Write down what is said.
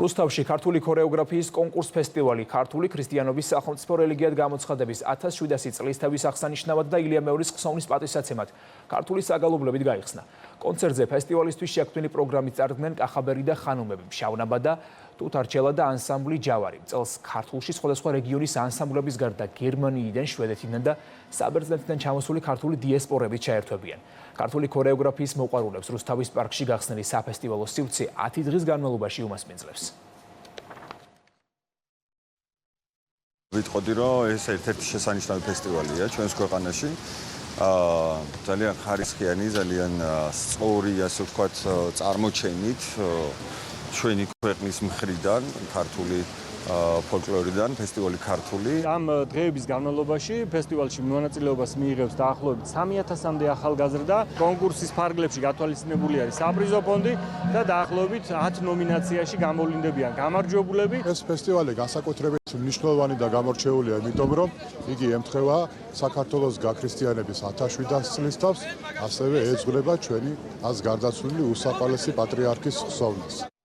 რუსთავში ქართული ქორეოგრაფიის კონკურს-ფესტივალი ქართული ქრისტიანობის სახელმწიფო რელიგიად გამოცხადების 1700 წლისთავის აღსანიშნავად და ილია მეორის ხსოვნის პატივსაცემად ქართული საგალობლებით გაიხსნა. კონცერტზე ფესტივალისთვის შექმნილი პროგრამით წარდგნენ კახაბერი და ხანუმები, შავნაბა და თუთარჩელა და ანსამბლი ჯავარი. წელს ქართულში სხვადასხვა რეგიონის ანსამბლების გარდა გერმანიიდან, შვედეთიდან და საბერძნეთიდან ჩამოსული ქართული დიასპორები ჩაერთვებიან. ქართული ქორეოგრაფიის მოყვარულებს რუსთავის პარკში გახსნილი საფესტივალო სივრცე 10 დღის განმავლობაში უმასპინძლებს. ვიტყოდი, რომ ეს ერთ-ერთი შესანიშნავი ფესტივალია ჩვენს ქვეყანაში. ძალიან ხარისხიანი, ძალიან სწორი, ასე ვთქვათ, წარმოჩენით ჩვენი ქვეყნის მხრიდან, ქართული ფოლკლორიდან, ფესტივალი ქართული. ამ დღეების განმავლობაში ფესტივალში მონაწილეობას მიიღებს დაახლოებით 3000-მდე ახალგაზრდა. კონკურსის ფარგლებში გათვალისწინებული არის საპრიზო ფონდი და დაახლოებით 10 ნომინაციაში გამოვლინდებიან გამარჯვებულები. ეს ფესტივალი განსაკუთრებით მნიშვნელოვანი და გამორჩეულია, იმიტომ რომ იგი ემთხვევა საქართველოს გაქრისტიანების 1700 წლისთავს, ასევე ეძღვნება ჩვენი ას გარდაცვლილი უსაყვალესი პატრიარქის ხსოვნას.